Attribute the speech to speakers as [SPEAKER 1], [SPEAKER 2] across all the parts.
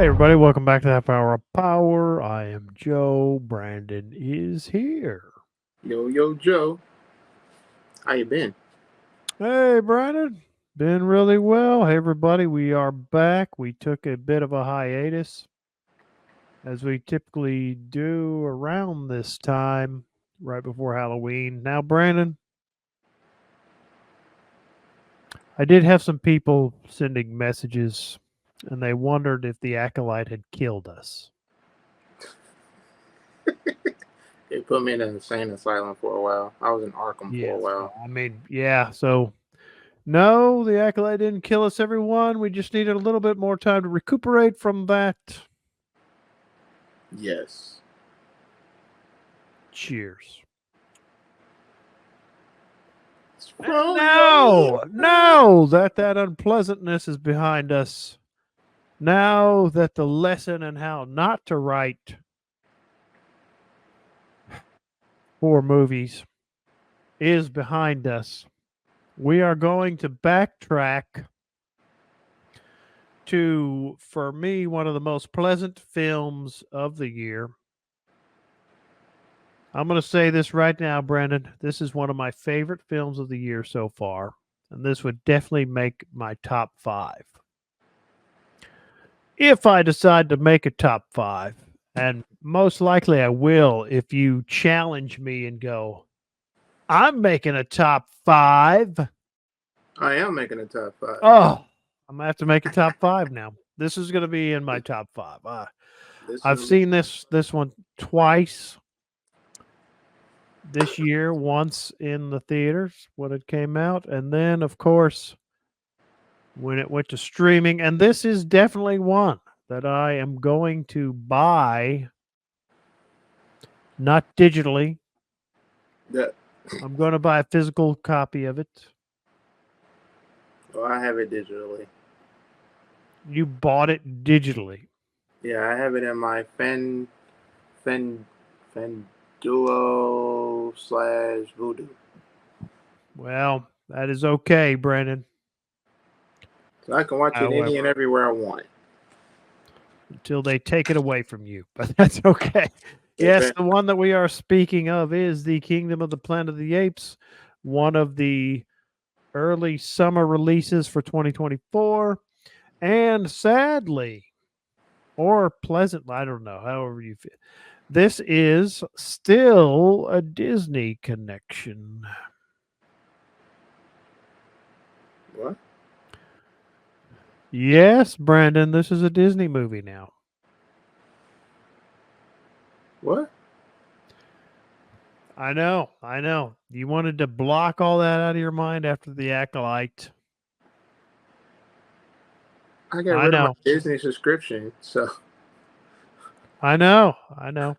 [SPEAKER 1] Hey everybody, welcome back to Half Hour of Power. I am Joe. Brandon is here.
[SPEAKER 2] Yo, yo, Joe. How you been?
[SPEAKER 1] Hey Brandon, been really well. Hey everybody, we are back. We took a bit of a hiatus as we typically do around this time, right before Halloween. Now, Brandon, I did have some people sending messages and they wondered if the Acolyte had killed us.
[SPEAKER 2] They put me in an insane asylum for a while. I was in Arkham for a
[SPEAKER 1] Yes,
[SPEAKER 2] while.
[SPEAKER 1] so no, the Acolyte didn't kill us, everyone. We just needed a little bit more time to recuperate from that.
[SPEAKER 2] Yes.
[SPEAKER 1] Cheers. And
[SPEAKER 2] Froyo.
[SPEAKER 1] now that unpleasantness is behind us, now that the lesson and how not to write for movies is behind us, we are going to backtrack to, for me, one of the most pleasant films of the year. I'm going to say this right now, Brandon. This is one of my favorite films of the year so far, and this would definitely make my top five. If I decide to make a top five, and most likely I will if you challenge me and go, I'm making a top five.
[SPEAKER 2] I am making a top five.
[SPEAKER 1] Oh, I'm going to have to make a top five now. This is going to be in my top five.
[SPEAKER 2] This
[SPEAKER 1] I've
[SPEAKER 2] is
[SPEAKER 1] seen this one twice this year, once in the theaters when it came out, and then of course when it went to streaming. And this is definitely one that I am going to buy, not digitally.
[SPEAKER 2] that.
[SPEAKER 1] I'm going to buy a physical copy of it.
[SPEAKER 2] Oh, I have it digitally.
[SPEAKER 1] You bought it digitally.
[SPEAKER 2] Yeah, I have it in my Fen Duo slash Voodoo.
[SPEAKER 1] Well, that is okay, Brandon.
[SPEAKER 2] So I can watch it any and
[SPEAKER 1] However,
[SPEAKER 2] everywhere I want.
[SPEAKER 1] until they take it away from you, but that's okay. Yes,
[SPEAKER 2] If
[SPEAKER 1] the one that we are speaking of is the Kingdom of the Planet of the Apes, one of the early summer releases for 2024. And sadly, or pleasant, I don't know, however you feel, this is still a Disney connection.
[SPEAKER 2] what?
[SPEAKER 1] Yes, Brandon, this is a Disney movie now.
[SPEAKER 2] What?
[SPEAKER 1] I know, I know. You wanted to block all that out of your mind after the Acolyte.
[SPEAKER 2] I got
[SPEAKER 1] I
[SPEAKER 2] rid of my
[SPEAKER 1] know,
[SPEAKER 2] Disney subscription, so
[SPEAKER 1] I know, I know.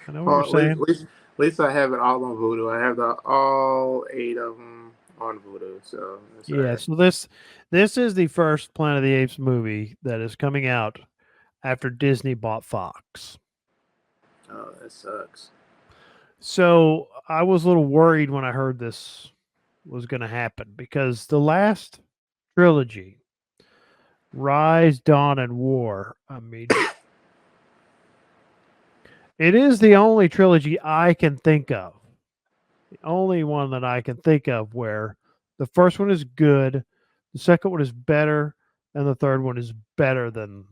[SPEAKER 1] I know what you're
[SPEAKER 2] well,
[SPEAKER 1] saying.
[SPEAKER 2] at least I have it all on Voodoo. I have all eight of them on Voodoo, so that's all
[SPEAKER 1] Yeah,
[SPEAKER 2] right.
[SPEAKER 1] so this is the first Planet of the Apes movie that is coming out after Disney bought Fox.
[SPEAKER 2] Oh, that sucks.
[SPEAKER 1] So I was a little worried when I heard this was going to happen because the last trilogy, Rise, Dawn, and War, I mean, it is the only trilogy I can think of. The only one that I can think of where the first one is good, the second one is better, and the third one is better than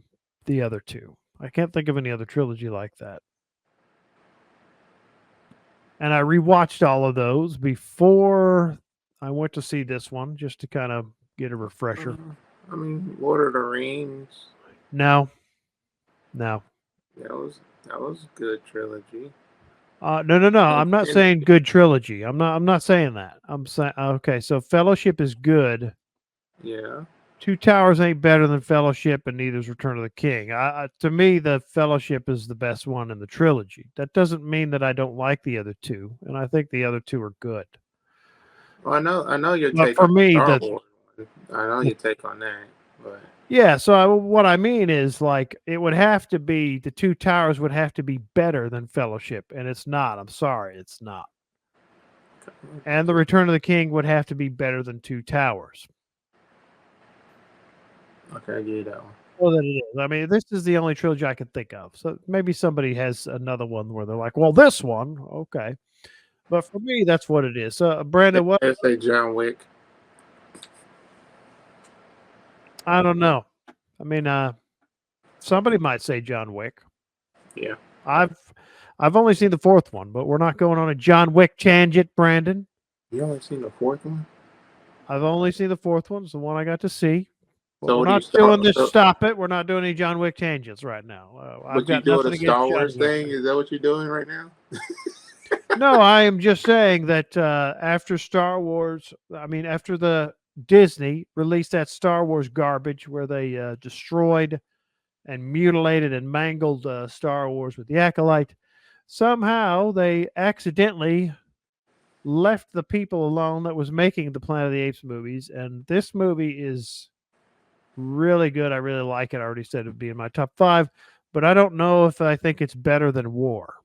[SPEAKER 1] the other two. I can't think of any other trilogy like that. And I rewatched all of those before I went to see this one just to kind of get a refresher.
[SPEAKER 2] I mean, Lord of the Rings.
[SPEAKER 1] No, no.
[SPEAKER 2] That was that was a good trilogy.
[SPEAKER 1] No, no, no.
[SPEAKER 2] And,
[SPEAKER 1] I'm not
[SPEAKER 2] and
[SPEAKER 1] saying good trilogy. I'm not saying that. I'm saying okay. So Fellowship is good.
[SPEAKER 2] yeah,
[SPEAKER 1] Two Towers ain't better than Fellowship, and neither is Return of the King. To me, the Fellowship is the best one in the trilogy. That doesn't mean that I don't like the other two, and I think the other two are good.
[SPEAKER 2] well, I know your
[SPEAKER 1] But
[SPEAKER 2] take
[SPEAKER 1] for
[SPEAKER 2] on the
[SPEAKER 1] me,
[SPEAKER 2] Star Wars one. I know your take on that, but
[SPEAKER 1] yeah. So what I mean is, like, it would have to be the Two Towers would have to be better than Fellowship, and it's not. I'm sorry, it's not. And the Return of the King would have to be better than Two Towers.
[SPEAKER 2] okay, I get that one.
[SPEAKER 1] sure that it is. I mean, this is the only trilogy I can think of. So maybe somebody has another one where they're like, "Well, this one, okay." But for me, that's what it is. So, Brandon, what?
[SPEAKER 2] Let's say John Wick.
[SPEAKER 1] I don't know. I mean, somebody might say John Wick.
[SPEAKER 2] Yeah.
[SPEAKER 1] I've I've only seen the fourth one, but we're not going on a John Wick tangent, Brandon.
[SPEAKER 2] You only seen the fourth one?
[SPEAKER 1] I've only seen the fourth one. It's the one I got to see. But
[SPEAKER 2] So
[SPEAKER 1] we're
[SPEAKER 2] what do you
[SPEAKER 1] not
[SPEAKER 2] start?
[SPEAKER 1] doing this.
[SPEAKER 2] So,
[SPEAKER 1] Stop it. We're not doing any John Wick tangents right now. I've
[SPEAKER 2] but you
[SPEAKER 1] got
[SPEAKER 2] doing
[SPEAKER 1] nothing
[SPEAKER 2] a
[SPEAKER 1] against
[SPEAKER 2] Star
[SPEAKER 1] John
[SPEAKER 2] Wars
[SPEAKER 1] Wick.
[SPEAKER 2] thing? Is that what you're doing right now?
[SPEAKER 1] No, I am just saying that after Star Wars, I mean, after the Disney released that Star Wars garbage where they destroyed and mutilated and mangled Star Wars with the Acolyte, somehow they accidentally left the people alone that was making the Planet of the Apes movies. And this movie is really good. I really like it. I already said it would be in my top five, but I don't know if I think it's better than War.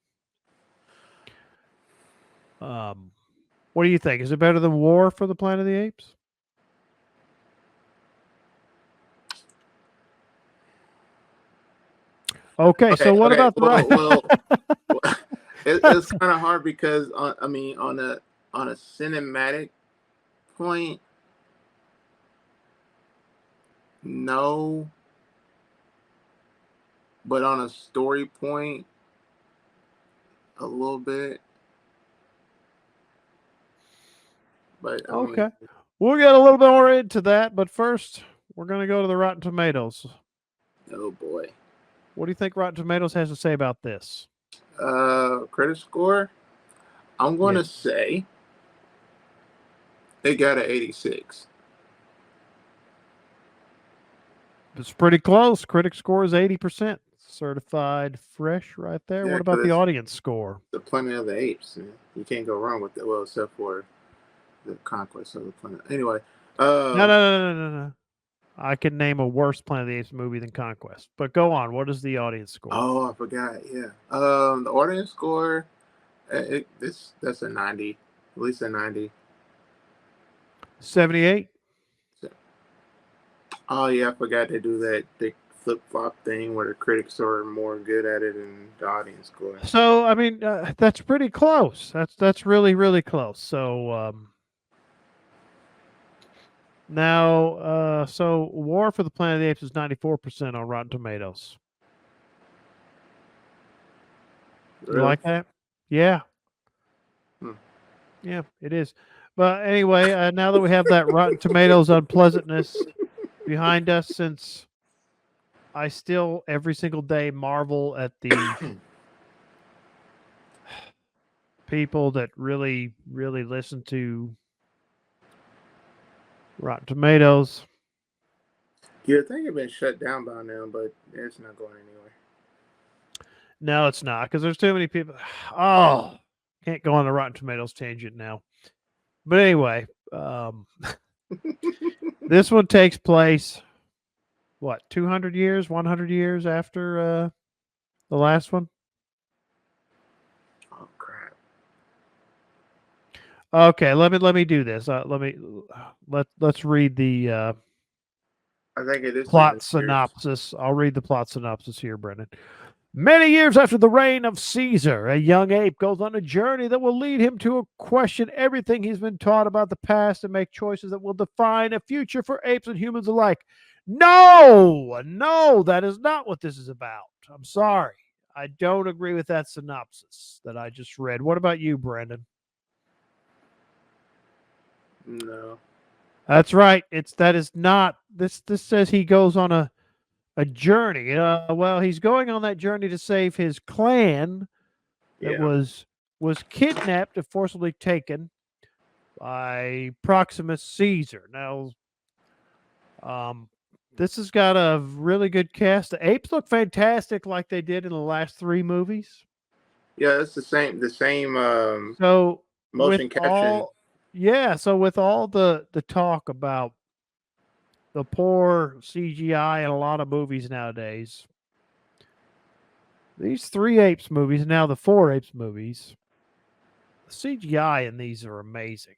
[SPEAKER 1] Um, what do you think? Is it better than War for the Planet of the Apes? Okay, so
[SPEAKER 2] Okay.
[SPEAKER 1] what
[SPEAKER 2] Okay.
[SPEAKER 1] about the right?
[SPEAKER 2] It's kind of hard because I mean, on a cinematic point, no, but on a story point, a little bit. But I mean,
[SPEAKER 1] Okay, we'll get a little bit more into that, but first we're going to go to the Rotten Tomatoes.
[SPEAKER 2] oh boy.
[SPEAKER 1] What do you think Rotten Tomatoes has to say about this?
[SPEAKER 2] Credit score. I'm
[SPEAKER 1] Yeah,
[SPEAKER 2] gonna say they got an 86.
[SPEAKER 1] it's pretty close. Critic score is 80%. Certified fresh right there.
[SPEAKER 2] Yeah,
[SPEAKER 1] What about the
[SPEAKER 2] because
[SPEAKER 1] audience score?
[SPEAKER 2] the Planet of the Apes. Man. You can't go wrong with that. Well, except for the conquest of the planet. Anyway,
[SPEAKER 1] No, no,
[SPEAKER 2] um,
[SPEAKER 1] no, no, no, no. I can name a worse Planet of the Apes movie than Conquest. But go on. What is the audience score?
[SPEAKER 2] oh, I forgot. Yeah, the audience score. That's a 90, at least a 90.
[SPEAKER 1] 78.
[SPEAKER 2] Oh yeah, I forgot to do that. The flip flop thing where the critics are more good at it than the audience score.
[SPEAKER 1] So I mean, that's pretty close. That's really really close. So now, so War for the Planet of the Apes is 94% on Rotten Tomatoes. You
[SPEAKER 2] Really?
[SPEAKER 1] like that? Yeah,
[SPEAKER 2] Hmm.
[SPEAKER 1] yeah, it is. But anyway, now that we have that Rotten Tomatoes unpleasantness behind us, since I still every single day marvel at the people that really really listen to Rotten Tomatoes.
[SPEAKER 2] You'd think it'd been shut down by now, but it's not going anywhere.
[SPEAKER 1] No, it's not because there's too many people. Oh, can't go on the Rotten Tomatoes tangent now. But anyway, this one takes place what 200 years, 100 years after the last one.
[SPEAKER 2] Oh crap!
[SPEAKER 1] Okay, let me do this. Let's read the
[SPEAKER 2] I think it is
[SPEAKER 1] plot
[SPEAKER 2] 200 years.
[SPEAKER 1] synopsis. I'll read the plot synopsis here, Brendan. Many years after the reign of Caesar, a young ape goes on a journey that will lead him to question everything he's been taught about the past and make choices that will define a future for apes and humans alike. No, no, that is not what this is about. I'm sorry. I don't agree with that synopsis that I just read. What about you, Brandon?
[SPEAKER 2] No.
[SPEAKER 1] That's right. That is not this says he goes on a journey. Well, he's going on that journey to save his clan that
[SPEAKER 2] Yeah.
[SPEAKER 1] was kidnapped and forcibly taken by Proximus Caesar. Now, this has got a really good cast. The apes look fantastic, like they did in the last three movies.
[SPEAKER 2] Yeah, it's the same. The same
[SPEAKER 1] So with
[SPEAKER 2] motion caption.
[SPEAKER 1] all, yeah, so with all the talk about the poor CGI in a lot of movies nowadays, these three apes movies, now the four apes movies, the CGI in these are amazing.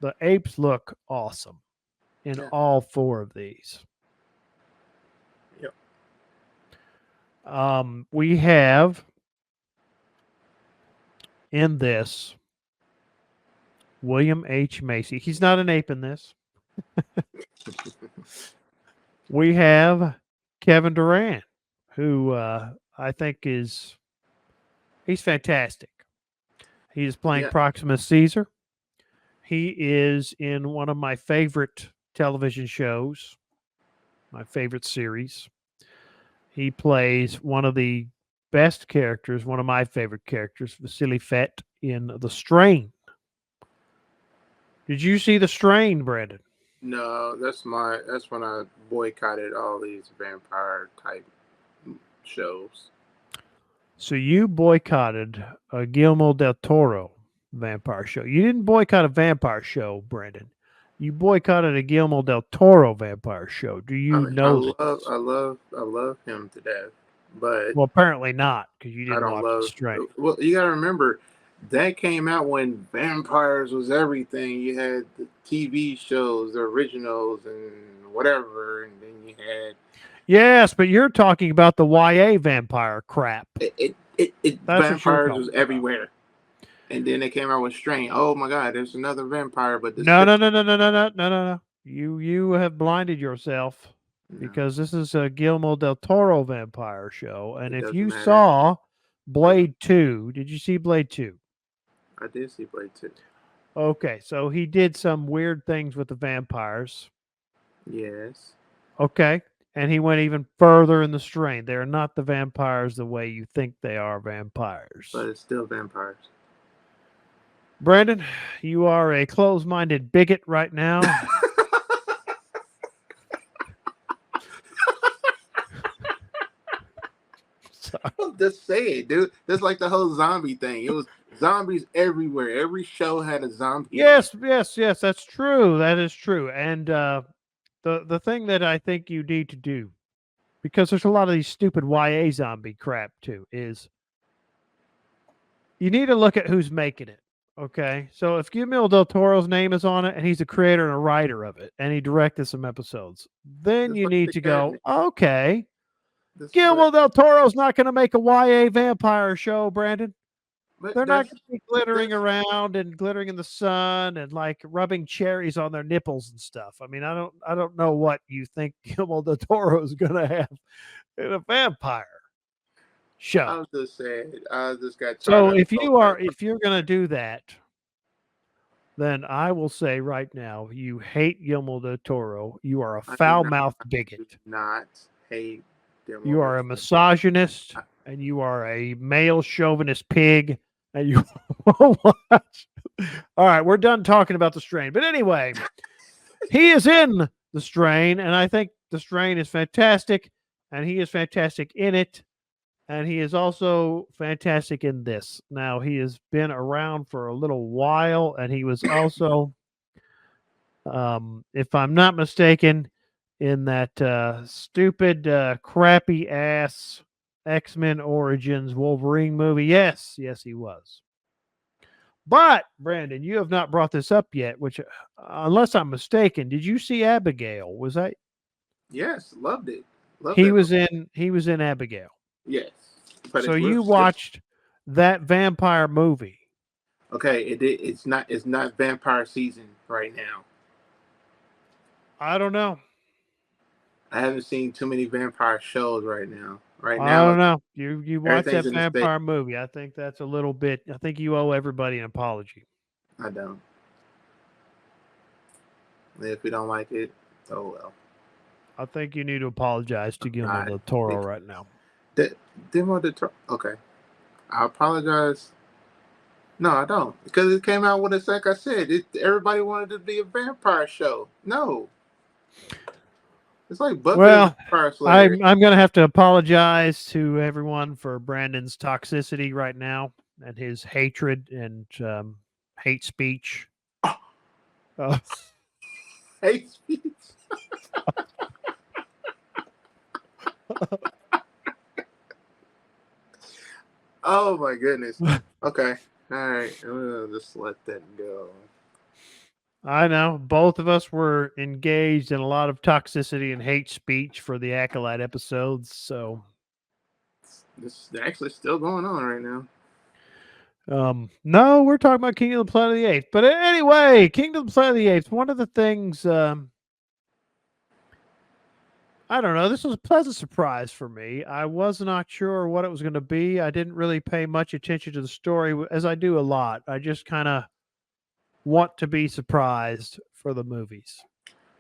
[SPEAKER 1] The apes look awesome in
[SPEAKER 2] Yeah.
[SPEAKER 1] all four of these.
[SPEAKER 2] Yep.
[SPEAKER 1] We have in this William H. Macy. He's not an ape in this. We have Kevin Durant, who I think he's fantastic. He is playing
[SPEAKER 2] Yeah,
[SPEAKER 1] Proximus Caesar. He is in one of my favorite television shows, my favorite series. He plays one of the best characters, one of my favorite characters, Vasily Fett in The Strain. Did you see The Strain, Brandon?
[SPEAKER 2] no, that's when I boycotted all these vampire type shows.
[SPEAKER 1] So you boycotted a Guillermo del Toro vampire show. You didn't boycott a vampire show, Brandon. You boycotted a Guillermo del Toro vampire show. Do
[SPEAKER 2] I
[SPEAKER 1] you
[SPEAKER 2] mean, I
[SPEAKER 1] know
[SPEAKER 2] love,
[SPEAKER 1] this?
[SPEAKER 2] I love, I love him to death, but
[SPEAKER 1] Well, apparently not, because you
[SPEAKER 2] I
[SPEAKER 1] didn't
[SPEAKER 2] don't
[SPEAKER 1] watch The
[SPEAKER 2] love.
[SPEAKER 1] Strain.
[SPEAKER 2] Well, you gotta remember that came out when vampires was everything. You had the TV shows, the originals, and whatever, and then you had
[SPEAKER 1] Yes, but you're talking about the YA vampire crap. That's what you're
[SPEAKER 2] vampires
[SPEAKER 1] talking
[SPEAKER 2] was
[SPEAKER 1] about.
[SPEAKER 2] everywhere. And then they came out with Strain. Oh my God, there's another vampire, but this
[SPEAKER 1] No,
[SPEAKER 2] fifth.
[SPEAKER 1] no, no, no, no, no, no, no, no, no. You have blinded yourself
[SPEAKER 2] No,
[SPEAKER 1] because this is a Guillermo del Toro vampire show. And
[SPEAKER 2] it
[SPEAKER 1] if
[SPEAKER 2] doesn't
[SPEAKER 1] you
[SPEAKER 2] matter.
[SPEAKER 1] saw
[SPEAKER 2] Mhm.
[SPEAKER 1] Blade 2, did you see Blade 2?
[SPEAKER 2] I did see Blade too.
[SPEAKER 1] Okay, so he did some weird things with the vampires.
[SPEAKER 2] Yes,
[SPEAKER 1] Okay. And he went even further in the strain. They're not the vampires the way you think they are
[SPEAKER 2] but
[SPEAKER 1] vampires.
[SPEAKER 2] it's still vampires.
[SPEAKER 1] Brandon, you are a closed minded bigot right now. So-
[SPEAKER 2] Just say it, dude. That's like the whole zombie thing. It was zombies everywhere. Every show had a zombie in it.
[SPEAKER 1] yes, yes, yes, that's true. That is true. And the thing that I think you need to do, because there's a lot of these stupid YA zombie crap too, is you need to look at who's making it. Okay, so if Guillermo del Toro's name is on it, and he's a creator and a writer of it, and he directed some episodes, then
[SPEAKER 2] Just
[SPEAKER 1] you
[SPEAKER 2] like
[SPEAKER 1] need
[SPEAKER 2] the
[SPEAKER 1] to go,
[SPEAKER 2] cat.
[SPEAKER 1] okay,
[SPEAKER 2] This, but
[SPEAKER 1] Guillermo del Toro's not going to make a YA vampire show, Brandon.
[SPEAKER 2] but
[SPEAKER 1] They're not
[SPEAKER 2] that's
[SPEAKER 1] going to be glittering
[SPEAKER 2] that's
[SPEAKER 1] around and glittering in the sun and like rubbing cherries on their nipples and stuff. I mean, I don't know what you think Guillermo del Toro is going to have in a vampire
[SPEAKER 2] I
[SPEAKER 1] show.
[SPEAKER 2] was just saying. I just got tired
[SPEAKER 1] So
[SPEAKER 2] of the whole vampire.
[SPEAKER 1] if you're going to do that, then I will say right now, you hate Guillermo del Toro. You are a
[SPEAKER 2] I do
[SPEAKER 1] foul
[SPEAKER 2] not
[SPEAKER 1] mouthed
[SPEAKER 2] do
[SPEAKER 1] bigot.
[SPEAKER 2] not hate them
[SPEAKER 1] You
[SPEAKER 2] or
[SPEAKER 1] are a misogynist
[SPEAKER 2] I,
[SPEAKER 1] and you are a male chauvinist pig. And you watch. All right, we're done talking about the strain. But anyway, he is in the strain, and I think the strain is fantastic, and he is fantastic in it. And he is also fantastic in this. Now, he has been around for a little while, and he was also, if I'm not mistaken, in that stupid, crappy ass X Men Origins Wolverine movie. Yes, yes, he was. But, Brandon, you have not brought this up yet, which, unless I'm mistaken, did you see Abigail? Was that
[SPEAKER 2] yes, loved it. Loved that movie.
[SPEAKER 1] he was in Abigail.
[SPEAKER 2] Yes, but
[SPEAKER 1] So
[SPEAKER 2] it's
[SPEAKER 1] you
[SPEAKER 2] it's
[SPEAKER 1] watched that vampire movie.
[SPEAKER 2] okay. It's not vampire season right now.
[SPEAKER 1] I don't know.
[SPEAKER 2] I haven't seen too many vampire shows right now. Right
[SPEAKER 1] I
[SPEAKER 2] now,
[SPEAKER 1] don't know. You watch
[SPEAKER 2] everything's
[SPEAKER 1] that
[SPEAKER 2] in the state.
[SPEAKER 1] vampire movie. I think that's a little bit. I think you owe everybody an apology.
[SPEAKER 2] I don't. If we don't like it, oh well.
[SPEAKER 1] I think you need to apologize to Guillermo
[SPEAKER 2] God,
[SPEAKER 1] del Toro
[SPEAKER 2] it,
[SPEAKER 1] right now.
[SPEAKER 2] demo the okay. I apologize. No, I don't because it came out with it's like I said. Everybody wanted to be a vampire show. No, it's like Buffy the
[SPEAKER 1] Well,
[SPEAKER 2] Vampire Slayer.
[SPEAKER 1] I'm going to have to apologize to everyone for Brandon's toxicity right now and his hatred and hate speech. Uh,
[SPEAKER 2] Hate speech. Oh my goodness. Okay. All right. I'm gonna just let that go.
[SPEAKER 1] I know both of us were engaged in a lot of toxicity and hate speech for the Acolyte episodes. So
[SPEAKER 2] It's actually still going on right now.
[SPEAKER 1] No, we're talking about King of the Planet of the Apes. But anyway, Kingdom of the Planet of the Apes. One of the things I don't know. This was a pleasant surprise for me. I was not sure what it was going to be. I didn't really pay much attention to the story, as I do a lot. I just kind of want to be surprised for the movies.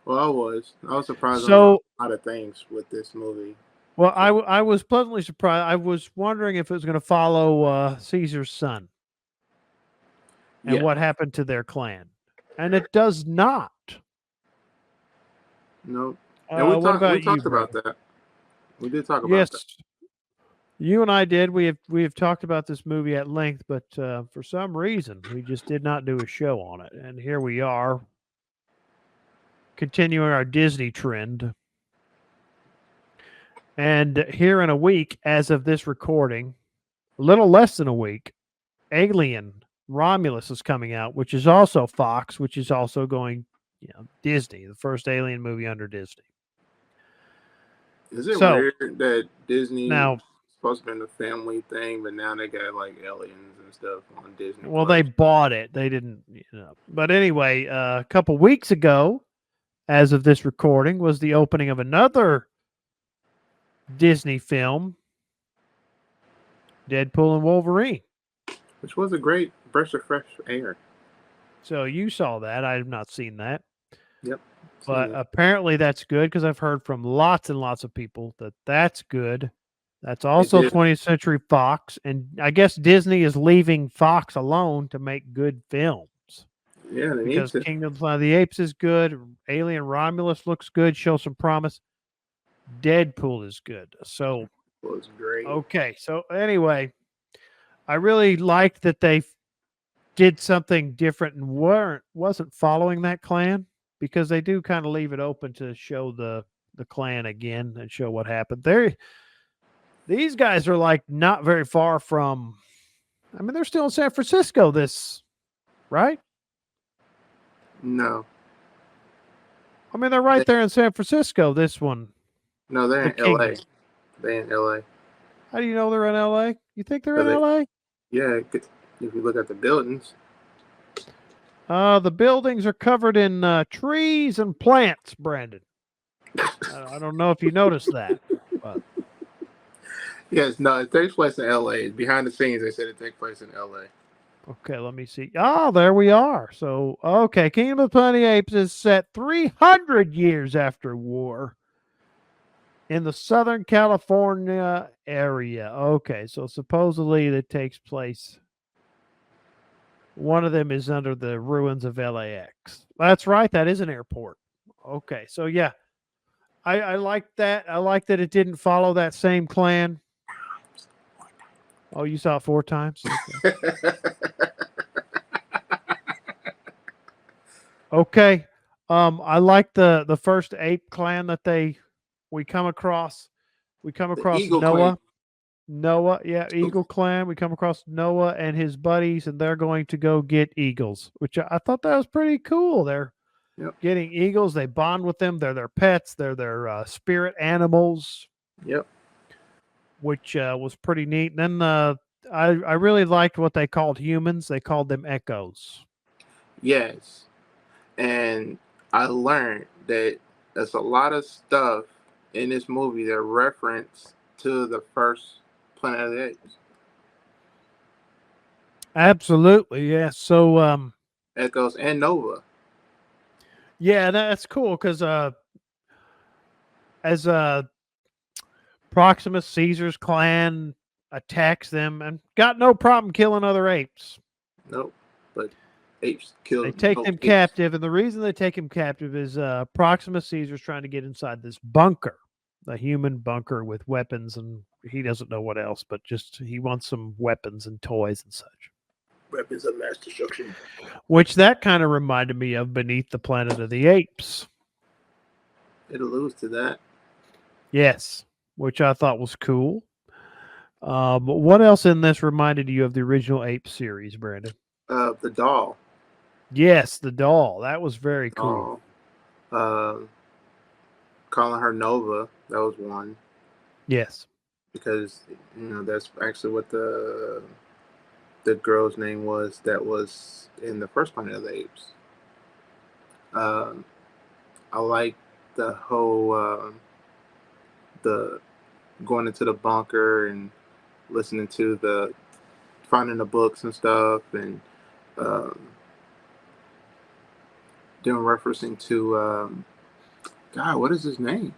[SPEAKER 2] Well, I was surprised on a
[SPEAKER 1] So,
[SPEAKER 2] lot of things with this movie.
[SPEAKER 1] well, I was pleasantly surprised. I was wondering if it was going to follow Caesar's son and
[SPEAKER 2] Yeah,
[SPEAKER 1] what happened to their clan, and it does not.
[SPEAKER 2] no, and we
[SPEAKER 1] What
[SPEAKER 2] talked
[SPEAKER 1] about you,
[SPEAKER 2] about
[SPEAKER 1] Brandon?
[SPEAKER 2] that. We did talk about that.
[SPEAKER 1] Yes, you and I did. We have talked about this movie at length, but for some reason we just did not do a show on it. And here we are, continuing our Disney trend. And here in a week, as of this recording, a little less than a week, Alien Romulus is coming out, which is also Fox, which is also going, Disney, the first Alien movie under Disney.
[SPEAKER 2] Is it
[SPEAKER 1] So
[SPEAKER 2] weird that Disney
[SPEAKER 1] now,
[SPEAKER 2] supposed to be a family thing, but now they got like aliens and stuff on Disney
[SPEAKER 1] well, they
[SPEAKER 2] Plus?
[SPEAKER 1] bought it. They didn't, But anyway, a couple weeks ago, as of this recording, was the opening of another Disney film, Deadpool and Wolverine.
[SPEAKER 2] Which was a great breath of fresh air.
[SPEAKER 1] So you saw that. I have not seen that.
[SPEAKER 2] Yep.
[SPEAKER 1] But
[SPEAKER 2] Seen it.
[SPEAKER 1] apparently that's good because I've heard from lots and lots of people that that's good. That's
[SPEAKER 2] It
[SPEAKER 1] also
[SPEAKER 2] did.
[SPEAKER 1] 20th Century Fox. And I guess Disney is leaving Fox alone to make good films
[SPEAKER 2] Yeah, they need
[SPEAKER 1] because
[SPEAKER 2] to.
[SPEAKER 1] Kingdom of the Apes is good. Alien Romulus looks good, shows some promise. Deadpool is good. So,
[SPEAKER 2] It was great.
[SPEAKER 1] okay. So, anyway, I really liked that they did something different and wasn't following that clan because they do kind of leave it open to show the clan again and show what happened. These guys are like not very far from. I mean, they're still in San Francisco. This right?
[SPEAKER 2] No,
[SPEAKER 1] I mean, they're right
[SPEAKER 2] they,
[SPEAKER 1] there in San Francisco. This one,
[SPEAKER 2] no, they're
[SPEAKER 1] the
[SPEAKER 2] in L.A.
[SPEAKER 1] Kingdom.
[SPEAKER 2] They in L.A.
[SPEAKER 1] How do you know they're in L.A.? You think they're in
[SPEAKER 2] They,
[SPEAKER 1] L.A.?
[SPEAKER 2] yeah, if you look at the buildings,
[SPEAKER 1] The buildings are covered in trees and plants, Brandon. I don't know if you noticed that, but
[SPEAKER 2] yes, no, it takes place in L.A. Behind the scenes, they said it takes place in L.A.
[SPEAKER 1] okay, let me see. Oh, there we are. So, okay, Kingdom of the Planet of the Apes is set 300 years after war in the Southern California area. Okay, so supposedly it takes place. One of them is under the ruins of LAX. That's right. That is an airport. Okay, so yeah, I like that. I like that it didn't follow that same clan. Oh, you saw it 4 times? Okay. Okay. I like the first ape clan that we come across. We come
[SPEAKER 2] The
[SPEAKER 1] across
[SPEAKER 2] Eagle Clan.
[SPEAKER 1] Noah, yeah, Eagle Clan. We come across Noah and his buddies, and they're going to go get eagles, which I thought that was pretty cool. They're
[SPEAKER 2] Yep.
[SPEAKER 1] getting eagles. They bond with them. They're their pets. They're their spirit animals,
[SPEAKER 2] Yep.
[SPEAKER 1] which was pretty neat. And then I really liked what they called humans. They called them echoes.
[SPEAKER 2] Yes. And I learned that there's a lot of stuff in this movie that reference to the first Planet of the Apes.
[SPEAKER 1] Absolutely, yeah. So
[SPEAKER 2] Echoes and Nova.
[SPEAKER 1] yeah, that's cool because as Proximus Caesar's clan attacks them and got no problem killing other apes.
[SPEAKER 2] Nope. But apes
[SPEAKER 1] They
[SPEAKER 2] killed
[SPEAKER 1] take
[SPEAKER 2] no
[SPEAKER 1] them
[SPEAKER 2] apes.
[SPEAKER 1] captive, and the reason they take him captive is Proximus Caesar's trying to get inside this bunker, the human bunker with weapons, and he doesn't know what else, but just he wants some weapons and toys and such.
[SPEAKER 2] Weapons of mass destruction.
[SPEAKER 1] Which that kind of reminded me of Beneath the Planet of the Apes.
[SPEAKER 2] It alludes to that.
[SPEAKER 1] Yes, which I thought was cool. But what else in this reminded you of the original Ape series, Brandon?
[SPEAKER 2] The doll.
[SPEAKER 1] Yes, the doll. That was very cool.
[SPEAKER 2] Calling her Nova. That was one.
[SPEAKER 1] Yes.
[SPEAKER 2] because that's actually what the girl's name was that was in the first Planet of the Apes. Um, I like the whole the going into the bunker and listening to the finding the books and stuff, and um, doing referencing to God, what is his name?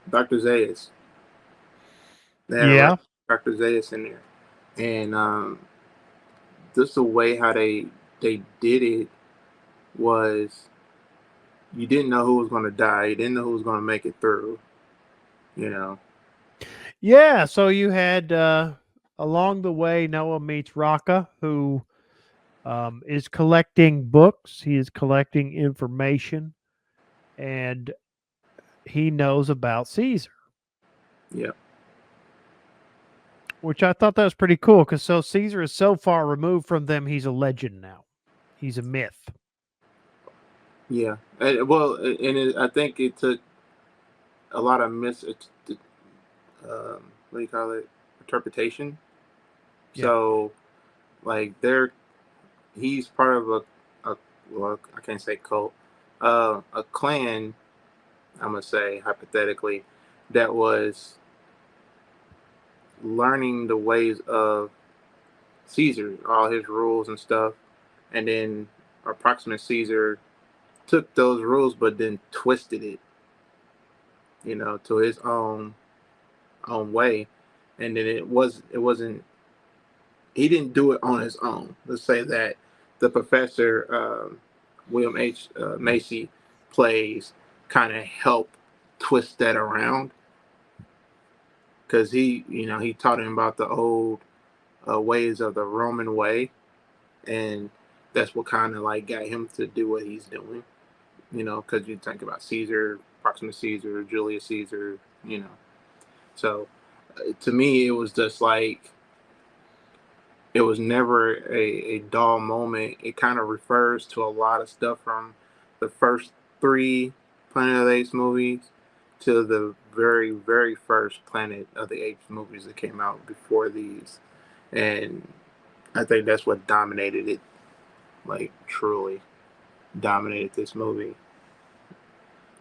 [SPEAKER 2] Dr. Zayas. They had a reference
[SPEAKER 1] Yeah.
[SPEAKER 2] to Dr. Zayas in there, and just the way how they did it was you didn't know who was going to die, you didn't know who was going to make it through. You know,
[SPEAKER 1] Yeah. So you had along the way, Noah meets Raka, who is collecting books. He is collecting information, and he knows about Caesar,
[SPEAKER 2] yeah,
[SPEAKER 1] which I thought that was pretty cool because so Caesar is so far removed from them, he's a legend now. He's a myth.
[SPEAKER 2] yeah. Well, I think it took a lot of what do you call it, interpretation.
[SPEAKER 1] Yeah.
[SPEAKER 2] So like he's part of a well, I can't say cult, a clan. I'm gonna say hypothetically that was learning the ways of Caesar, all his rules and stuff, and then approximate Caesar took those rules but then twisted it, to his own way, and then it wasn't he didn't do it on his own. Let's say that the professor William H. Macy plays kind of help twist that around because he taught him about the old ways of the Roman way, and that's what kind of like got him to do what he's doing. Because you think about Caesar, Proximus Caesar, Julius Caesar. So to me, it was just like it was never a dull moment. It kind of refers to a lot of stuff from the first three Planet of the Apes movies to the very, very first Planet of the Apes movies that came out before these. And I think that's what dominated it, like truly dominated this movie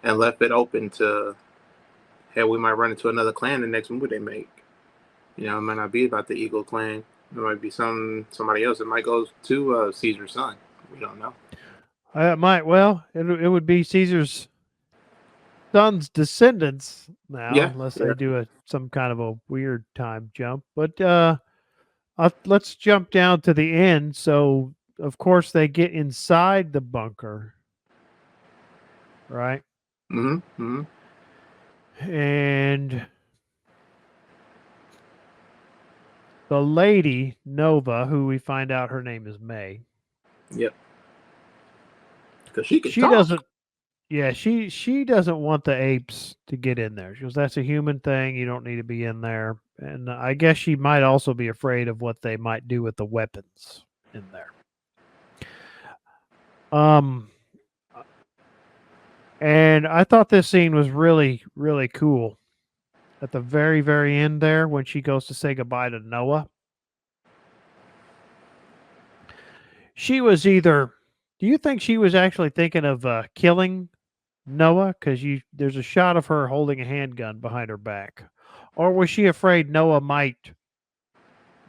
[SPEAKER 2] and left it open to, hey, we might run into another clan in the next movie they make. It might not be about the Eagle clan. It might be somebody else. It might go to Caesar's son. We don't know.
[SPEAKER 1] It would be Caesar's son's descendants now,
[SPEAKER 2] Yeah,
[SPEAKER 1] unless
[SPEAKER 2] yeah.
[SPEAKER 1] they do some kind of a weird time jump. But let's jump down to the end. So, of course, they get inside the bunker, right?
[SPEAKER 2] Mm-hmm. Mm-hmm.
[SPEAKER 1] And the lady Nova, who we find out her name is May,
[SPEAKER 2] Yep. Because she could
[SPEAKER 1] she
[SPEAKER 2] talk.
[SPEAKER 1] doesn't. Yeah, she doesn't want the apes to get in there. She goes, "That's a human thing. You don't need to be in there." And I guess she might also be afraid of what they might do with the weapons in there. Um, and I thought this scene was really, really cool. At the very, very end there, when she goes to say goodbye to Noah, she was either. Do you think she was actually thinking of killing Noah? Because there's a shot of her holding a handgun behind her back, or was she afraid Noah might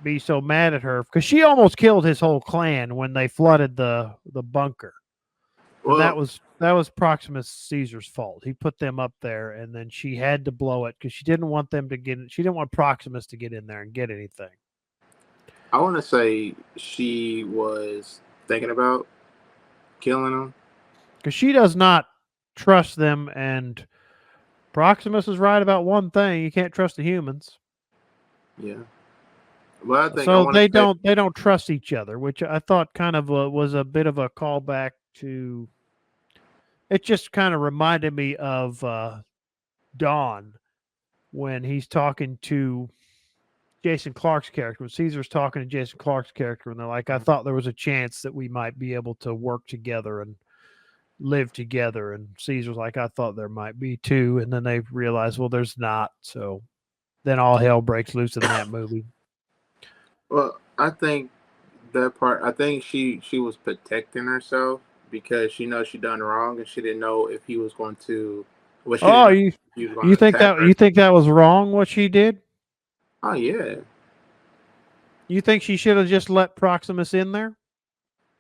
[SPEAKER 1] be so mad at her because she almost killed his whole clan when they flooded the bunker, and
[SPEAKER 2] Well,
[SPEAKER 1] that was Proximus Caesar's fault. He put them up there, and then she had to blow it because she didn't want them to get. She didn't want Proximus to get in there and get anything
[SPEAKER 2] I want to say she was thinking about killing him.
[SPEAKER 1] because she does not trust them. And Proximus is right about one thing: you can't trust the humans.
[SPEAKER 2] Yeah. But I think I
[SPEAKER 1] So
[SPEAKER 2] want to say,
[SPEAKER 1] they don't trust each other, which I thought kind of was a bit of a callback to. It just kind of reminded me of Dawn when he's talking to Jason Clark's character, when Caesar's talking to Jason Clark's character, and they're like, I thought there was a chance that we might be able to work together and live together. And Caesar's like, I thought there might be two, and then they realize, well, there's not. So then all hell breaks loose in that movie.
[SPEAKER 2] Well, I think that part. I think she was protecting herself because she knows she done wrong, and she didn't know if he was going to. Well, she didn't
[SPEAKER 1] Oh,
[SPEAKER 2] know if he was going
[SPEAKER 1] you
[SPEAKER 2] to
[SPEAKER 1] think
[SPEAKER 2] attack
[SPEAKER 1] that
[SPEAKER 2] her.
[SPEAKER 1] you think that was wrong what she did?
[SPEAKER 2] Oh yeah.
[SPEAKER 1] You think she should have just let Proximus in there?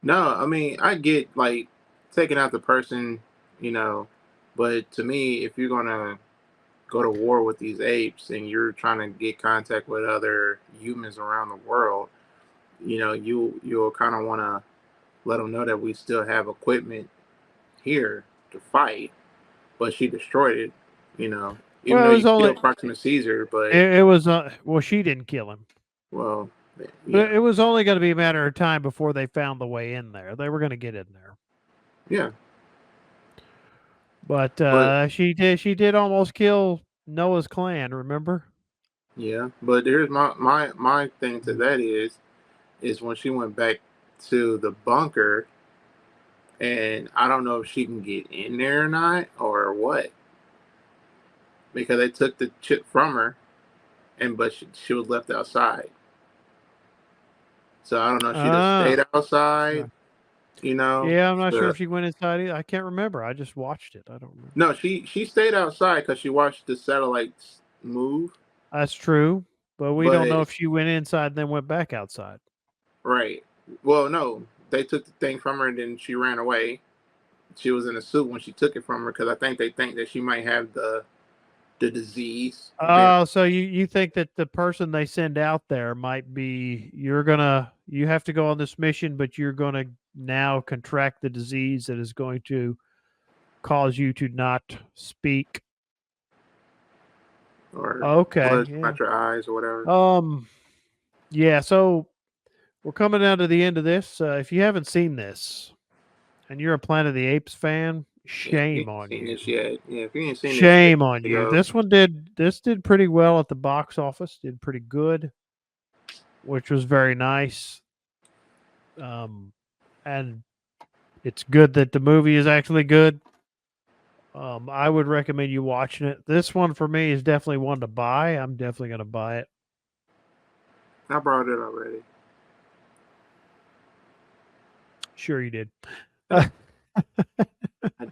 [SPEAKER 2] No, I mean I get like taking out the person, you know, but to me, if you're gonna go to war with these apes and you're trying to get contact with other humans around the world, you'll kind of want to let them know that we still have equipment here to fight. But she destroyed it, even
[SPEAKER 1] Well,
[SPEAKER 2] though
[SPEAKER 1] it
[SPEAKER 2] you
[SPEAKER 1] was only
[SPEAKER 2] killed Proxima Caesar. But
[SPEAKER 1] it was well, she didn't kill him,
[SPEAKER 2] well,
[SPEAKER 1] but
[SPEAKER 2] yeah,
[SPEAKER 1] it was only going to be a matter of time before they found the way in there. They were going to get in there,
[SPEAKER 2] yeah,
[SPEAKER 1] but
[SPEAKER 2] but
[SPEAKER 1] she did almost kill Noah's clan. Remember?
[SPEAKER 2] yeah, but here's my thing to that is when she went back to the bunker, and I don't know if she can get in there or not or what, because they took the chip from her, and but she was left outside. So I don't know if she'd have
[SPEAKER 1] Ah,
[SPEAKER 2] stayed outside,
[SPEAKER 1] okay.
[SPEAKER 2] you know.
[SPEAKER 1] Yeah, I'm not sure
[SPEAKER 2] To,
[SPEAKER 1] if she went inside either. I can't remember. I just watched it. I don't remember.
[SPEAKER 2] no, she stayed outside because she watched the satellites move.
[SPEAKER 1] That's true, but we don't know
[SPEAKER 2] But
[SPEAKER 1] if she went inside and then went back outside.
[SPEAKER 2] right, well, no, they took the thing from her and then she ran away. She was in a suit when she took it from her because I think they think that she might have the disease. Being,
[SPEAKER 1] Oh, so you think that the person they send out there might be you have to go on this mission, but you're gonna now contract the disease that is going to cause you to not speak.
[SPEAKER 2] or
[SPEAKER 1] Okay,
[SPEAKER 2] blood
[SPEAKER 1] yeah.
[SPEAKER 2] out your eyes or whatever.
[SPEAKER 1] Um, yeah. So we're coming down to the end of this. If you haven't seen this and you're a Planet of the Apes fan,
[SPEAKER 2] Yeah, if you
[SPEAKER 1] shame
[SPEAKER 2] ain't
[SPEAKER 1] on
[SPEAKER 2] seen
[SPEAKER 1] you.
[SPEAKER 2] this yet, yeah, if you ain't seen this yet,
[SPEAKER 1] Shame on
[SPEAKER 2] you
[SPEAKER 1] you.
[SPEAKER 2] go.
[SPEAKER 1] This did pretty well at the box office. Did pretty good, which was very nice. Um, and it's good that the movie is actually good. I would recommend you watching it. This one for me is definitely one to buy. I'm definitely going to buy it.
[SPEAKER 2] I brought it already.
[SPEAKER 1] Sure, you did.
[SPEAKER 2] I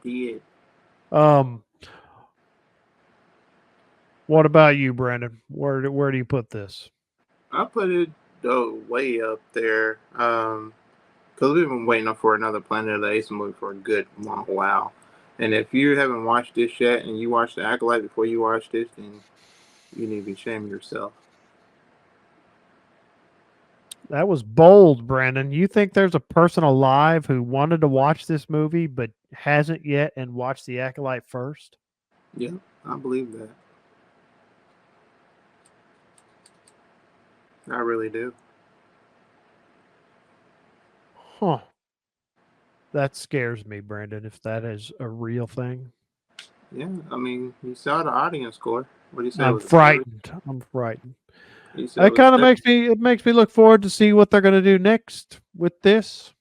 [SPEAKER 2] did.
[SPEAKER 1] um, what about you, Brandon? Where do you put this?
[SPEAKER 2] I put it way up there. Because we've been waiting for another Planet of the Apes movie for a good long while. And if you haven't watched this yet and you watched The Acolyte before you watch this, then you need to be ashamed of yourself.
[SPEAKER 1] That was bold, Brandon. You think there's a person alive who wanted to watch this movie but hasn't yet and watched The Acolyte first?
[SPEAKER 2] Yeah, I believe that. I really do.
[SPEAKER 1] Huh. That scares me, Brandon, if that is a real thing.
[SPEAKER 2] Yeah, I mean, you saw the audience score. What do you say?
[SPEAKER 1] I'm
[SPEAKER 2] Was it 70?
[SPEAKER 1] frightened. I'm frightened.
[SPEAKER 2] You said it
[SPEAKER 1] It
[SPEAKER 2] was
[SPEAKER 1] kind of
[SPEAKER 2] 70.
[SPEAKER 1] makes me look forward to see what they're going to do next with this.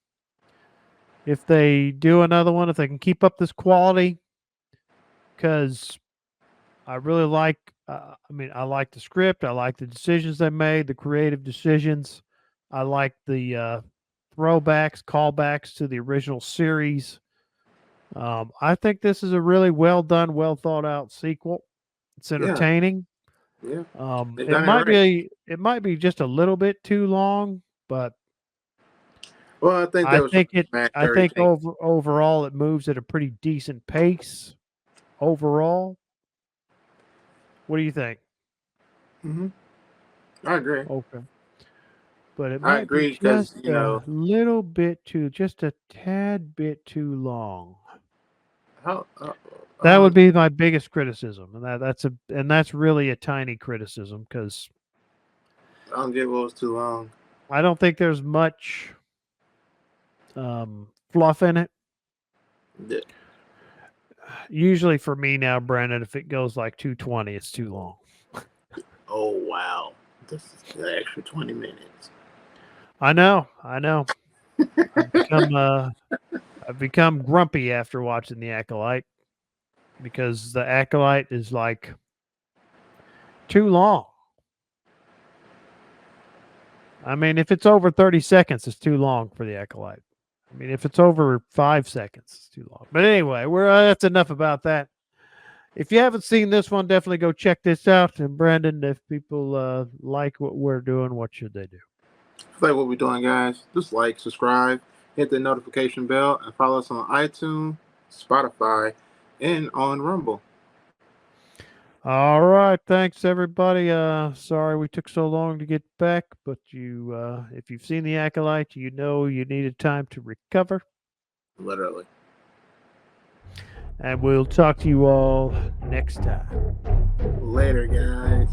[SPEAKER 1] If they do another one, if they can keep up this quality, because I really like. I like the script. I like the decisions they made, the creative decisions. I like the throwbacks, callbacks to the original series. I think this is a really well done, well thought out sequel. It's
[SPEAKER 2] Yeah,
[SPEAKER 1] entertaining.
[SPEAKER 2] yeah. They
[SPEAKER 1] It
[SPEAKER 2] done it
[SPEAKER 1] might
[SPEAKER 2] right.
[SPEAKER 1] be just a little bit too long, but
[SPEAKER 2] Well, I think that was trying to smash
[SPEAKER 1] I think
[SPEAKER 2] everything.
[SPEAKER 1] overall it moves at a pretty decent pace overall. What do you think?
[SPEAKER 2] Hmm. I agree.
[SPEAKER 1] Okay. But it
[SPEAKER 2] I
[SPEAKER 1] might be
[SPEAKER 2] agree because,
[SPEAKER 1] just a little bit too just a tad bit too long.
[SPEAKER 2] how,
[SPEAKER 1] That would
[SPEAKER 2] um,
[SPEAKER 1] be my biggest criticism. And that's really a tiny criticism cuz
[SPEAKER 2] I don't get what was too long.
[SPEAKER 1] I don't think there's much fluff in it.
[SPEAKER 2] The-
[SPEAKER 1] Usually for me now, Brandon, if it goes like 220, it's too long.
[SPEAKER 2] Oh wow, this is the extra 20 minutes.
[SPEAKER 1] I know. I've become I've become grumpy after watching The Acolyte because The Acolyte is like too long. I mean, if it's over 30 seconds, it's too long for The Acolyte. I mean, if it's over 5 seconds, it's too long. But anyway, that's enough about that. If you haven't seen this one, definitely go check this out. And Brandon, if people like what we're doing, what should they do?
[SPEAKER 2] If you like what we're doing, guys, just like, subscribe, hit the notification bell, and follow us on iTunes, Spotify, and on Rumble.
[SPEAKER 1] All right, thanks everybody. Sorry we took so long to get back, but if you've seen The Acolyte, you know you needed time to recover.
[SPEAKER 2] Literally.
[SPEAKER 1] And we'll talk to you all next time.
[SPEAKER 2] Later, guys.